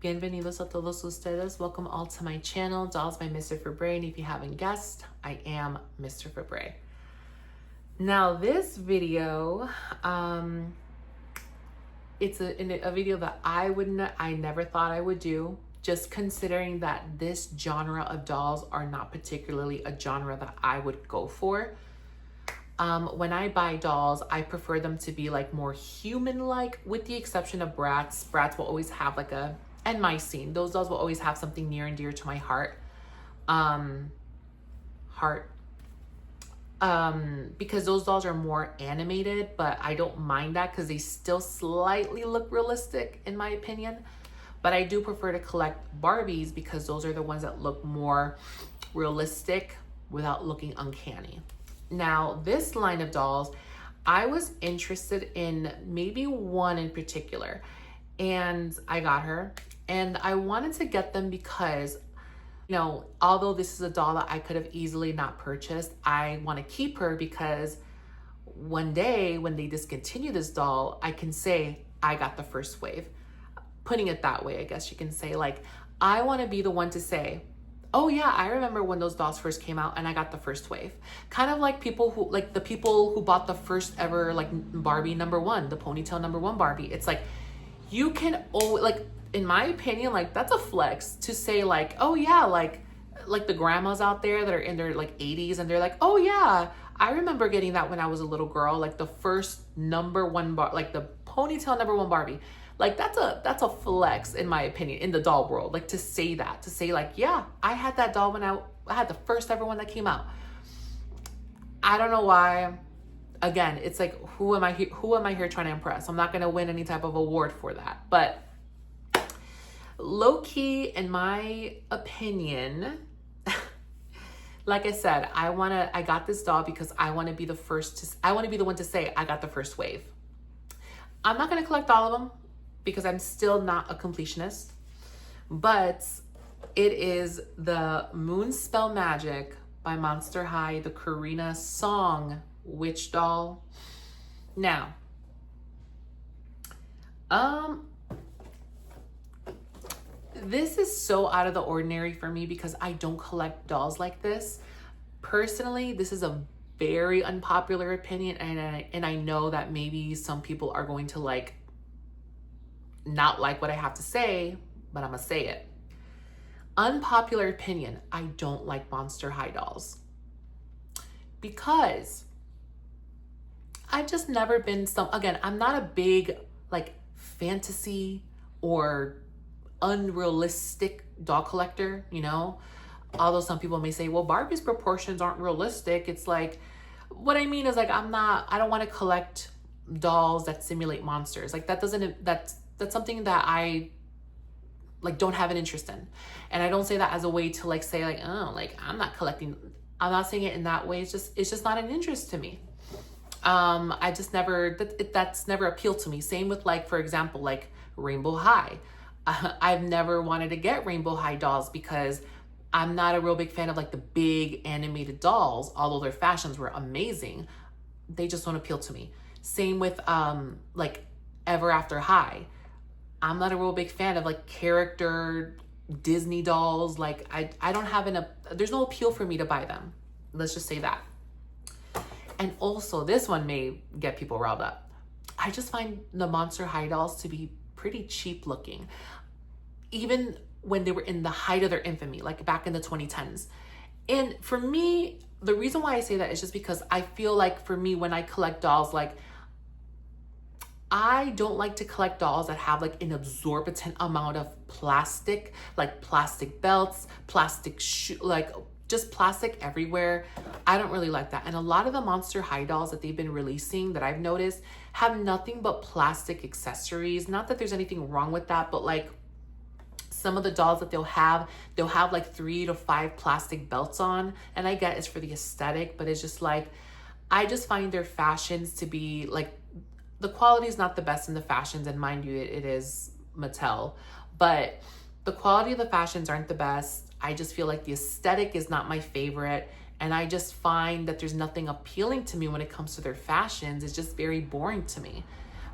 Bienvenidos a todos ustedes. Welcome all to my channel, Dolls by Mr. Fabre. And if you haven't guessed, I am Mr. Fabre. Now this video, it's a video that I never thought I would do, just considering that this genre of dolls are not particularly a genre that I would go for. When I buy dolls, I prefer them to be like more human-like, with the exception of Bratz. Bratz will always have like and Mycene. Those dolls will always have something near and dear to my heart. Because those dolls are more animated, but I don't mind that because they still slightly look realistic in my opinion. But I do prefer to collect Barbies because those are the ones that look more realistic without looking uncanny. Now, this line of dolls, I was interested in maybe one in particular, and I got her. And I wanted to get them because, you know, although this is a doll that I could have easily not purchased, I want to keep her because one day when they discontinue this doll, I can say I got the first wave. Putting it that way, I guess you can say, like, I want to be the one to say, oh yeah, I remember when those dolls first came out and I got the first wave. Kind of like the people who bought the first ever like Barbie #1, the ponytail #1 Barbie. It's like, you can always, like, in my opinion, like, that's a flex to say like, oh yeah, like the grandmas out there that are in their like 80s and they're like, oh yeah, I remember getting that when I was a little girl, like the first #1 like the ponytail #1 Barbie. Like, that's a flex in my opinion in the doll world, like to say like, yeah, I had that doll when I had the first ever one that came out. I don't know why. Again, it's like, who am I here trying to impress? I'm not going to win any type of award for that. But low key, in my opinion, like I said, I got this doll because I want to be the one to say I got the first wave. I'm not going to collect all of them because I'm still not a completionist, but it is the Moonspell Magic by Monster High, the Carina Song witch doll. Now, this is so out of the ordinary for me because I don't collect dolls like this. Personally, this is a very unpopular opinion, and I know that maybe some people are going to like not like what I have to say, but I'm gonna say it. Unpopular opinion, I don't like Monster High dolls because I've just never been again, I'm not a big like fantasy or unrealistic doll collector, you know? Although some people may say, well, Barbie's proportions aren't realistic. It's like, what I mean is like, I don't want to collect dolls that simulate monsters. Like that's something that I like don't have an interest in. And I don't say that as a way to like say like, oh, like I'm not saying it in that way. It's just not an interest to me. I just that's never appealed to me. Same with like, for example, like Rainbow High. I've never wanted to get Rainbow High dolls because I'm not a real big fan of like the big animated dolls, although their fashions were amazing. They just don't appeal to me. Same with like Ever After High. I'm not a real big fan of like character Disney dolls. Like I don't have there's no appeal for me to buy them. Let's just say that. And also this one may get people riled up. I just find the Monster High dolls to be pretty cheap looking. Even when they were in the height of their infamy, like back in the 2010s. And for me, the reason why I say that is just because I feel like for me, when I collect dolls, like I don't like to collect dolls that have like an exorbitant amount of plastic, like plastic belts, plastic like just plastic everywhere. I don't really like that. And a lot of the Monster High dolls that they've been releasing that I've noticed have nothing but plastic accessories. Not that there's anything wrong with that, but like some of the dolls that they'll have like 3 to 5 plastic belts on. And I get it's for the aesthetic, but it's just like, I just find their fashions to be like, the quality is not the best in the fashions, and mind you, it is Mattel, but the quality of the fashions aren't the best. I just feel like the aesthetic is not my favorite, and I just find that there's nothing appealing to me when it comes to their fashions. It's just very boring to me.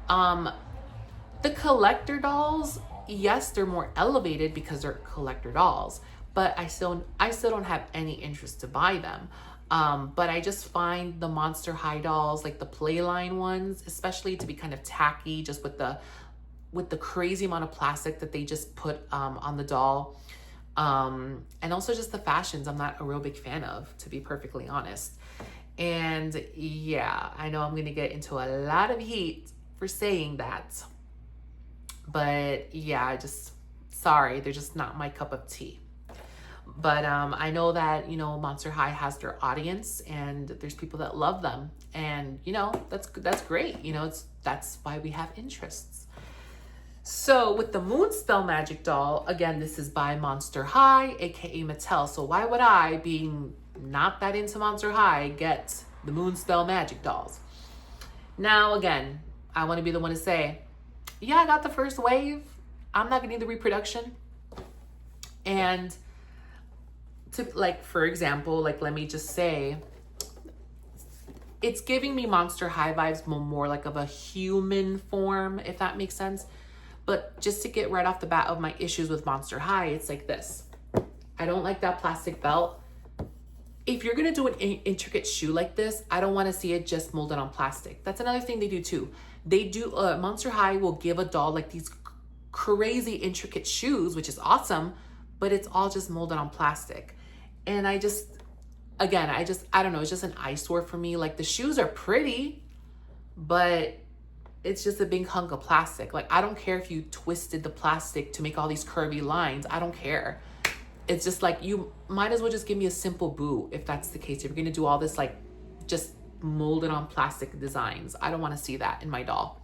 The collector dolls, yes, they're more elevated because they're collector dolls, but I still don't have any interest to buy them. But I just find the Monster High dolls, like the Playline ones, especially to be kind of tacky, just with the crazy amount of plastic that they just put on the doll. And also just the fashions I'm not a real big fan of, to be perfectly honest. And yeah, I know I'm going to get into a lot of heat for saying that. But yeah, sorry, they're just not my cup of tea. But I know that, you know, Monster High has their audience and there's people that love them. And, you know, that's great. You know, that's why we have interests. So with the Moonspell Magic doll, again, this is by Monster High, aka Mattel. So why would I, being not that into Monster High, get the Moonspell Magic dolls? Now, again, I want to be the one to say, yeah, I got the first wave. I'm not gonna need the reproduction. And to, like, for example, like, let me just say, it's giving me Monster High vibes, more like of a human form, if that makes sense. But just to get right off the bat of my issues with Monster High, it's like this. I don't like that plastic belt. If you're gonna do an intricate shoe like this, I don't wanna see it just molded on plastic. That's another thing they do too. They do, Monster High will give a doll like these crazy intricate shoes, which is awesome, but it's all just molded on plastic. And I don't know, it's just an eyesore for me. Like, the shoes are pretty, but it's just a big hunk of plastic. Like, I don't care if you twisted the plastic to make all these curvy lines. I don't care. It's just like, you might as well just give me a simple boo if that's the case. If you're gonna do all this, like, just molded on plastic designs, I don't want to see that in my doll.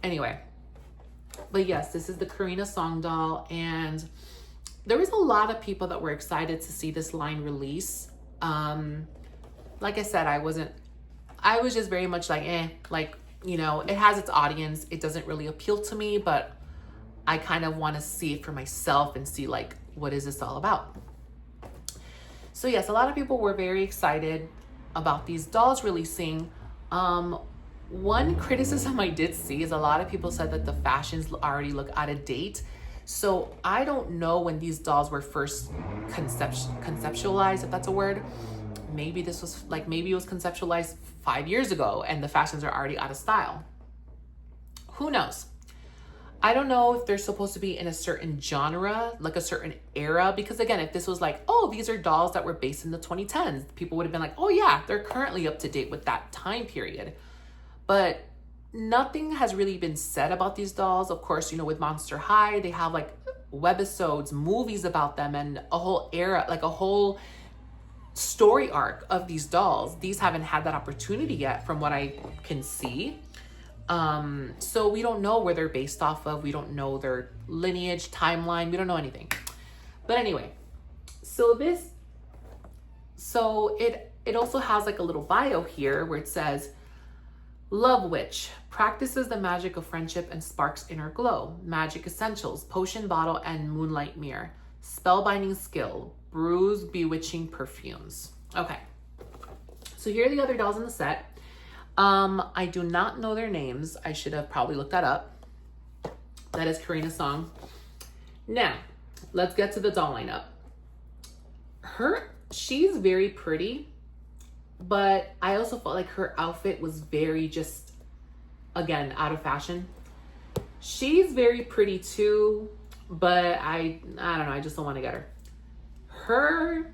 Anyway, but yes, this is the Carina Song doll, and there was a lot of people that were excited to see this line release. Like I said, I was just very much like, like, you know, it has its audience. It doesn't really appeal to me, but I kind of want to see it for myself and see, like, what is this all about? So yes, a lot of people were very excited about these dolls releasing. One criticism I did see is a lot of people said that the fashions already look out of date. So I don't know when these dolls were first conceptualized, if that's a word. Maybe it was conceptualized 5 years ago and the fashions are already out of style. Who knows? I don't know if they're supposed to be in a certain genre, like a certain era, because again, if this was like, oh, these are dolls that were based in the 2010s, people would have been like, oh yeah, they're currently up to date with that time period. But nothing has really been said about these dolls. Of course, you know, with Monster High, they have like webisodes, movies about them, and a whole era, like a whole story arc of these dolls. These haven't had that opportunity yet from what I can see. So we don't know where they're based off of. We don't know their lineage, timeline. We don't know anything. But anyway, it also has like a little bio here where it says, Love Witch practices the magic of friendship and sparks inner glow. Magic essentials, potion bottle and moonlight mirror. Spellbinding skill, brews bewitching perfumes. Okay. So here are the other dolls in the set. I do not know their names. I should have probably looked that up. That is Carina Song. Now, let's get to the doll lineup. She's very pretty, but I also felt like her outfit was very just, again, out of fashion. She's very pretty too, but I don't know, I just don't want to get her.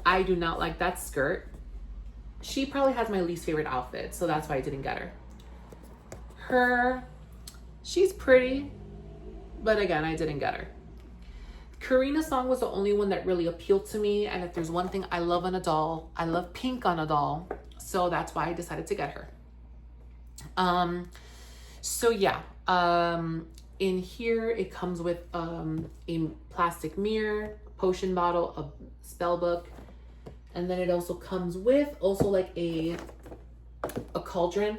I do not like that skirt. She probably has my least favorite outfit, so that's why I didn't get her. She's pretty, but again, I didn't get her. Carina Song was the only one that really appealed to me, and if there's one thing I love on a doll, I love pink on a doll, so that's why I decided to get her. So yeah, in here it comes with a plastic mirror, potion bottle, a spell book, and then it also comes with like a cauldron,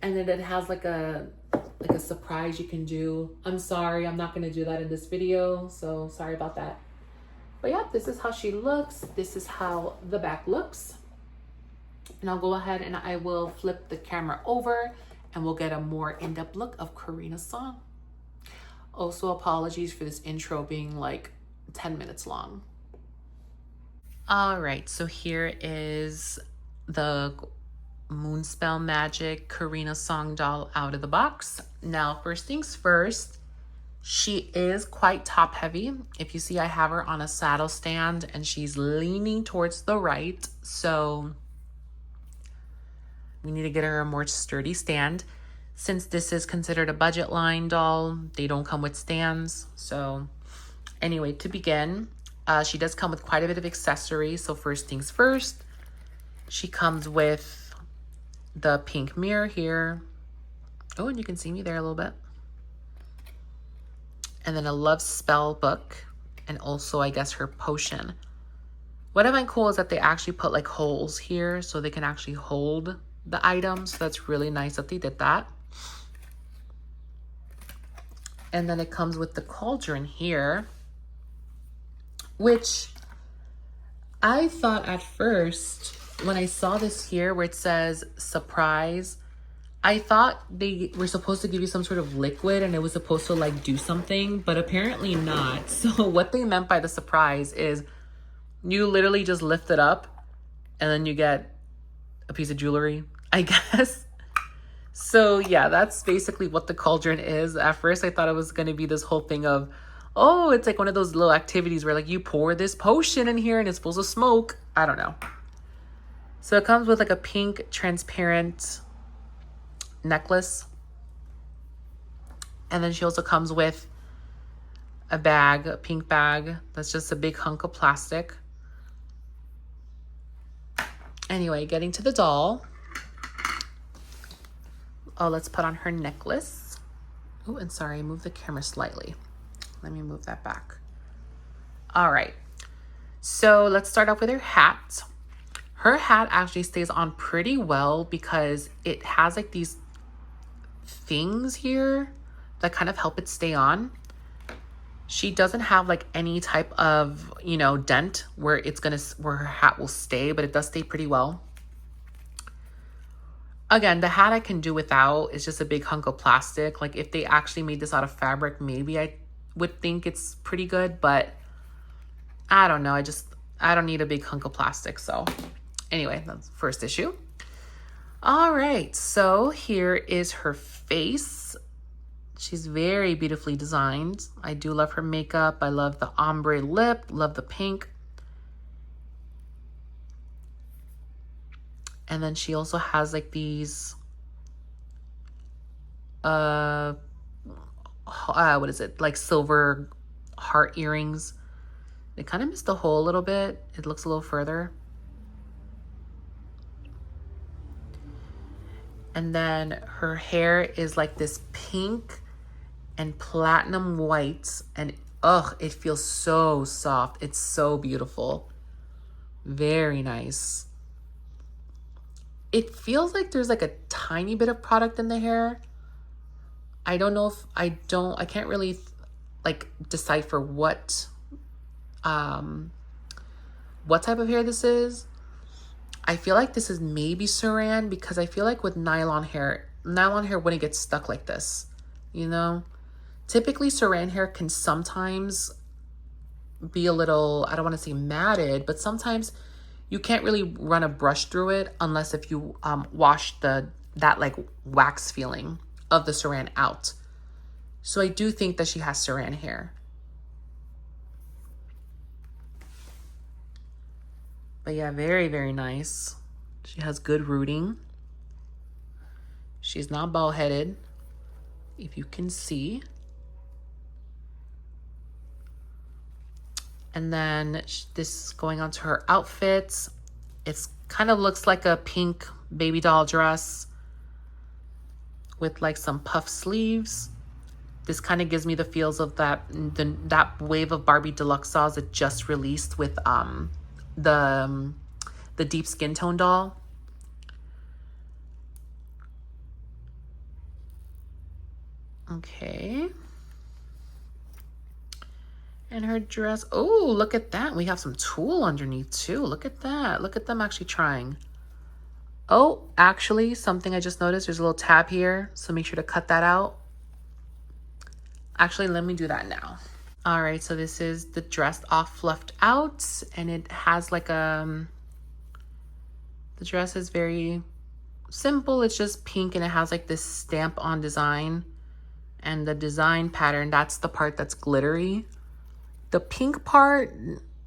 and then it has like a surprise you can do. I'm sorry, I'm not going to do that in this video, so sorry about that. But yeah, this is how she looks. This is how the back looks. And I'll go ahead and I will flip the camera over and we'll get a more in-depth look of Carina Song. Also, apologies for this intro being like 10 minutes long. All right, so here is the Moonspell Magic Carina Song doll out of the box. Now, first things first, she is quite top heavy. If you see, I have her on a saddle stand and she's leaning towards the right. So we need to get her a more sturdy stand. Since this is considered a budget line doll, they don't come with stands. So anyway, to begin, she does come with quite a bit of accessories. So first things first, she comes with the pink mirror here. Oh, and you can see me there a little bit. And then a love spell book, and also I guess her potion. What I find cool is that they actually put like holes here so they can actually hold the items. So that's really nice that they did that. And then it comes with the cauldron here, which I thought at first when I saw this here where it says surprise, I thought they were supposed to give you some sort of liquid and it was supposed to like do something, but apparently not. So what they meant by the surprise is you literally just lift it up and then you get a piece of jewelry, I guess. So yeah, that's basically what the cauldron is. At first I thought it was going to be this whole thing of, oh, it's like one of those little activities where like you pour this potion in here and it's supposed to smoke. I don't know. So it comes with like a pink transparent necklace. And then she also comes with a bag, a pink bag. That's just a big hunk of plastic. Anyway, getting to the doll. Oh, let's put on her necklace. Oh, and sorry, move the camera slightly. Let me move that back. All right. So let's start off with her hat. Her hat actually stays on pretty well because it has like these things here that kind of help it stay on. She doesn't have like any type of, you know, dent where where her hat will stay, but it does stay pretty well. Again, the hat I can do without. It's just a big hunk of plastic. Like if they actually made this out of fabric, maybe I would think it's pretty good, but I don't know. I don't need a big hunk of plastic. So anyway, that's the first issue. All right, so here is her face. She's very beautifully designed. I do love her makeup. I love the ombre lip, love the pink. And then she also has like these, what is it? Like silver heart earrings. They kind of missed the hole a little bit. It looks a little further. And then her hair is like this pink and platinum white. And it feels so soft. It's so beautiful. Very nice. It feels like there's like a tiny bit of product in the hair. I don't know if I can't really like decipher what type of hair this is. I feel like this is maybe saran because I feel like with nylon hair wouldn't get stuck like this, you know? Typically saran hair can sometimes be a little, I don't want to say matted, but sometimes you can't really run a brush through it unless if you wash that like wax feeling of the saran out. So I do think that she has saran hair. But yeah, very, very nice. She has good rooting. She's not bald-headed, if you can see. And then this is going on to her outfits. It's kind of looks like a pink baby doll dress with like some puff sleeves. This kind of gives me the feels of that wave of Barbie deluxe dolls that just released with the deep skin tone doll. Okay. And her dress, oh, look at that. We have some tulle underneath too. Look at that. Look at them actually trying. Oh, actually, something I just noticed, there's a little tab here. So make sure to cut that out. Actually, let me do that now. All right, so this is the dress all fluffed out, and it has like a, the dress is very simple. It's just pink, and it has like this stamp on design, and the design pattern, that's the part that's glittery. The pink part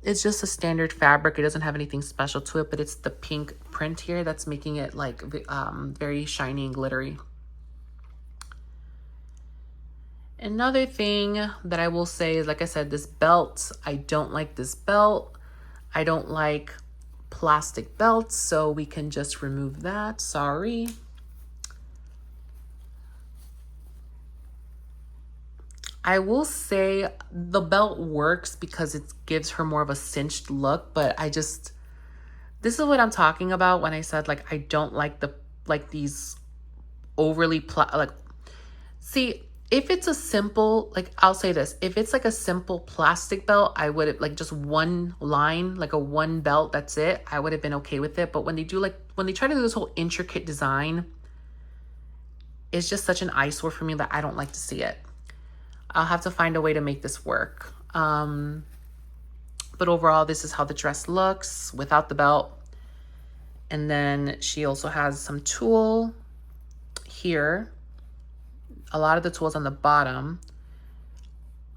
is just a standard fabric. It doesn't have anything special to it, but it's the pink print here that's making it like very shiny and glittery. Another thing that I will say is, like I said, this belt, I don't like this belt. I don't like plastic belts, so we can just remove that. Sorry. I will say the belt works because it gives her more of a cinched look, but this is what I'm talking about when I said, like, I don't like these overly, see, if it's a simple, like, I'll say this, if it's like a simple plastic belt, I would have, like, just one line, like a one belt, that's it, I would have been okay with it. But when they do, like, when they try to do this whole intricate design, it's just such an eyesore for me that I don't like to see it. I'll have to find a way to make this work. But overall, this is how the dress looks without the belt. And then she also has some tulle here. A lot of the tulle on the bottom.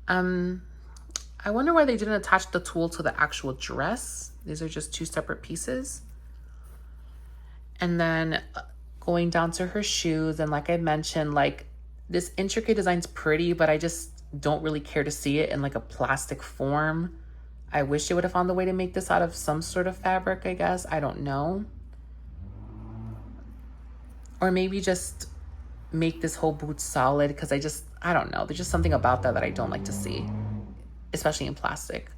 I wonder why they didn't attach the tulle to the actual dress. These are just two separate pieces. And then going down to her shoes, and like I mentioned, like, this intricate design's pretty, but I just don't really care to see it in like a plastic form. I wish they would have found a way to make this out of some sort of fabric, I guess. I don't know. Or maybe just make this whole boot solid, because I don't know. There's just something about that I don't like to see, especially in plastic.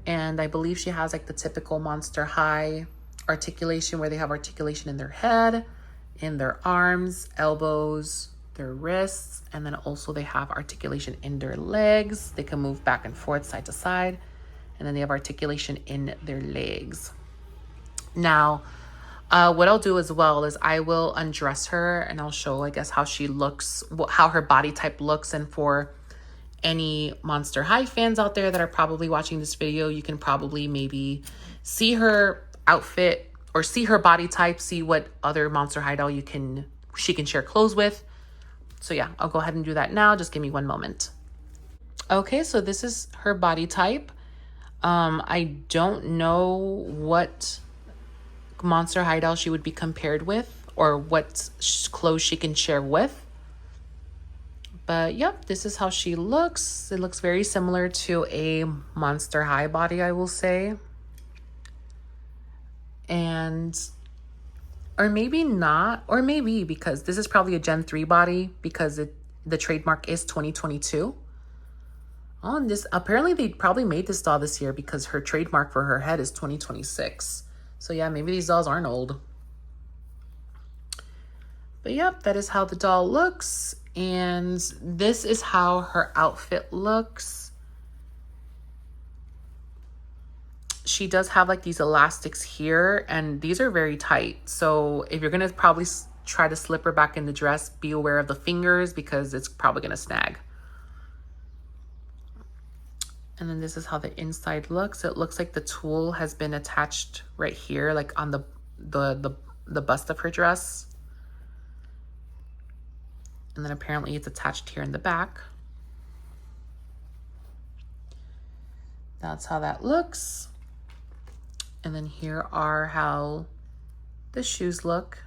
And I believe she has like the typical Monster High articulation, where they have articulation in their head, in their arms, elbows, their wrists, and then also they have articulation in their legs. They can move back and forth, side to side, and then they have articulation in their legs. Now, what I'll do as well is I will undress her, and I'll show, I guess, how she looks, how her body type looks. And for any Monster High fans out there that are probably watching this video, you can probably maybe see her outfit or see her body type, see what other Monster High doll she can share clothes with. So yeah, I'll go ahead and do that now. Just give me one moment. Okay, so this is her body type. I don't know what Monster High doll she would be compared with, or what clothes she can share with. But yep, this is how she looks. It looks very similar to a Monster High body, I will say. And, or maybe not, or maybe, because this is probably a Gen 3 body, because the trademark is 2022. Oh, and this, apparently they probably made this doll this year, because her trademark for her head is 2026. So yeah, maybe these dolls aren't old. But yep, that is how the doll looks. And this is how her outfit looks. She does have like these elastics here, and these are very tight. So if you're going to probably try to slip her back in the dress, be aware of the fingers, because it's probably going to snag. And then this is how the inside looks. It looks like the tulle has been attached right here, like on the bust of her dress. And then apparently it's attached here in the back. That's how that looks. And then here are how the shoes look.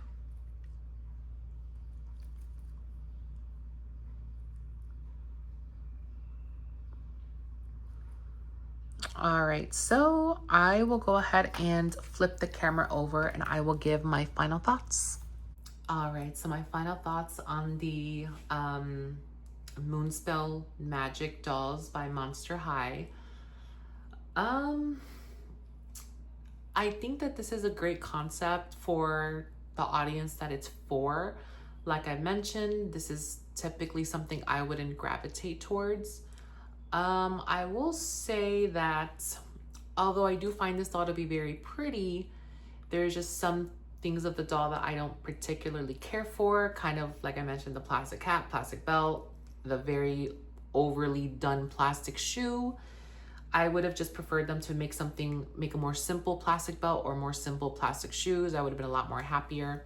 All right, so I will go ahead and flip the camera over, and I will give my final thoughts. All right, so my final thoughts on the Moonspell Magic dolls by Monster High. I think that this is a great concept for the audience that it's for. Like I mentioned, this is typically something I wouldn't gravitate towards. I will say that although I do find this doll to be very pretty, there's just some things of the doll that I don't particularly care for, kind of like I mentioned, the plastic hat, plastic belt, the very overly done plastic shoe. I would have just preferred them to make a more simple plastic belt or more simple plastic shoes. I would have been a lot more happier.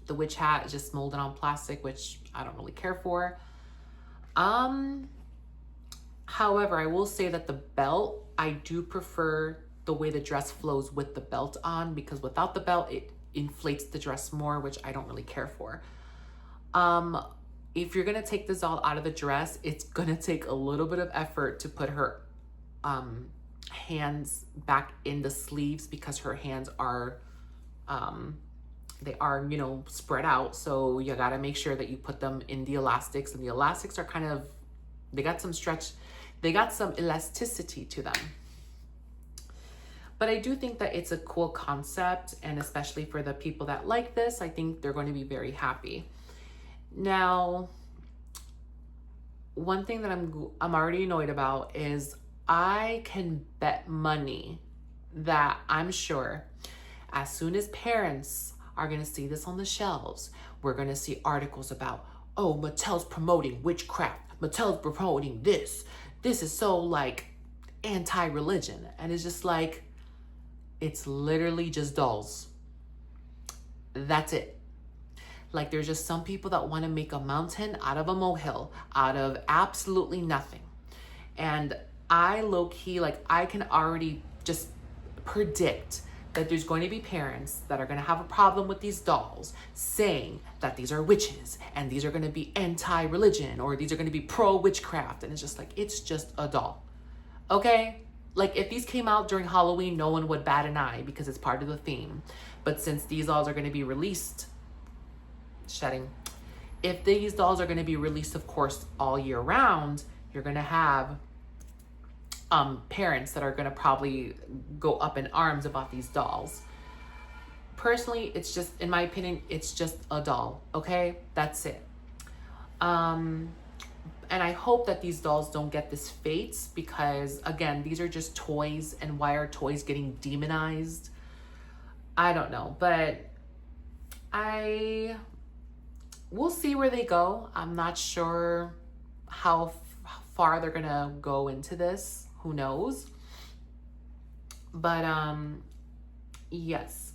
The witch hat is just molded on plastic, which I don't really care for. However, I will say that the belt, I do prefer the way the dress flows with the belt on, because without the belt, it inflates the dress more, which I don't really care for. If you're gonna take this doll out of the dress, it's gonna take a little bit of effort to put her hands back in the sleeves, because her hands are, they are, you know, spread out. So you gotta make sure that you put them in the elastics, and the elastics are kind of, they got some stretch, they got some elasticity to them. But I do think that it's a cool concept, and especially for the people that like this, I think they're going to be very happy. Now, one thing that I'm already annoyed about is I can bet money that I'm sure as soon as parents are going to see this on the shelves, we're going to see articles about, oh, Mattel's promoting witchcraft. Mattel's promoting this. This is so like anti-religion. And it's just like, it's literally just dolls. That's it. Like, there's just some people that want to make a mountain out of a molehill, out of absolutely nothing. And I low-key, like, I can already just predict that there's going to be parents that are going to have a problem with these dolls, saying that these are witches and these are going to be anti-religion, or these are going to be pro-witchcraft. And it's just like, it's just a doll. Okay? Like, if these came out during Halloween, no one would bat an eye because it's part of the theme. But since these dolls are going to be released, if these dolls are going to be released, of course, all year round, you're going to have parents that are going to probably go up in arms about these dolls. Personally, it's just, in my opinion, it's just a doll. Okay? That's it. And I hope that these dolls don't get this fate, because again, these are just toys, and why are toys getting demonized? I don't know, but we'll see where they go. I'm not sure how far they're gonna go into this. Who knows? But yes,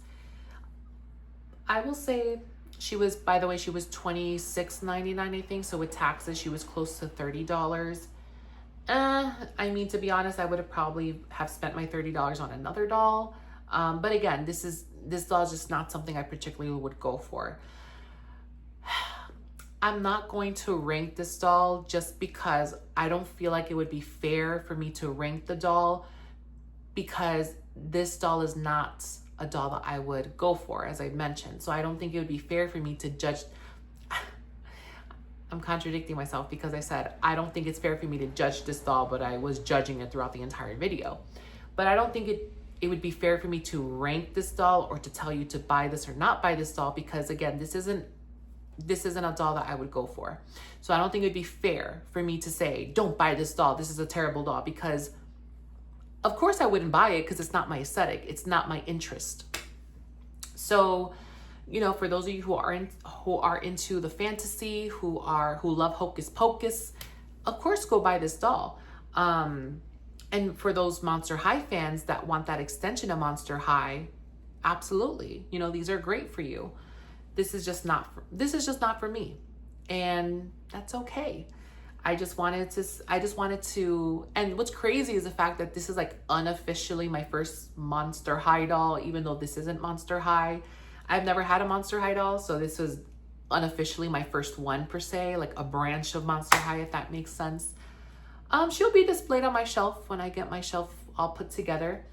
I will say she was, by the way, she was $26.99, I think. So with taxes, she was close to $30. I mean, to be honest, I would have probably have spent my $30 on another doll. But again, this doll is just not something I particularly would go for. I'm not going to rank this doll just because I don't feel like it would be fair for me to rank the doll, because this doll is not a doll that I would go for, as I mentioned. So I don't think it would be fair for me to judge. I'm contradicting myself, because I said I don't think it's fair for me to judge this doll, but I was judging it throughout the entire video. But I don't think it would be fair for me to rank this doll or to tell you to buy this or not buy this doll, because again, this isn't a doll that I would go for. So I don't think it'd be fair for me to say, don't buy this doll, this is a terrible doll, because of course I wouldn't buy it, because it's not my aesthetic, it's not my interest. So, you know, for those of you who are into the fantasy, who love Hocus Pocus, of course go buy this doll. And for those Monster High fans that want that extension of Monster High, absolutely. You know, these are great for you. This is just not for me. And that's okay. I just wanted to, and what's crazy is the fact that this is like unofficially my first Monster High doll, even though this isn't Monster High. I've never had a Monster High doll, so this was unofficially my first one per se, like a branch of Monster High, if that makes sense. She'll be displayed on my shelf when I get my shelf all put together.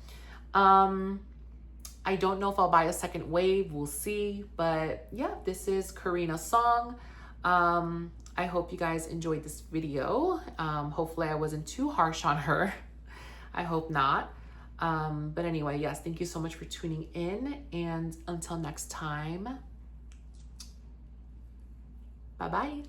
I don't know if I'll buy a second wave, we'll see. But yeah, this is Carina Song. I hope you guys enjoyed this video. Hopefully I wasn't too harsh on her. I hope not. But anyway, yes, thank you so much for tuning in. And until next time, bye-bye.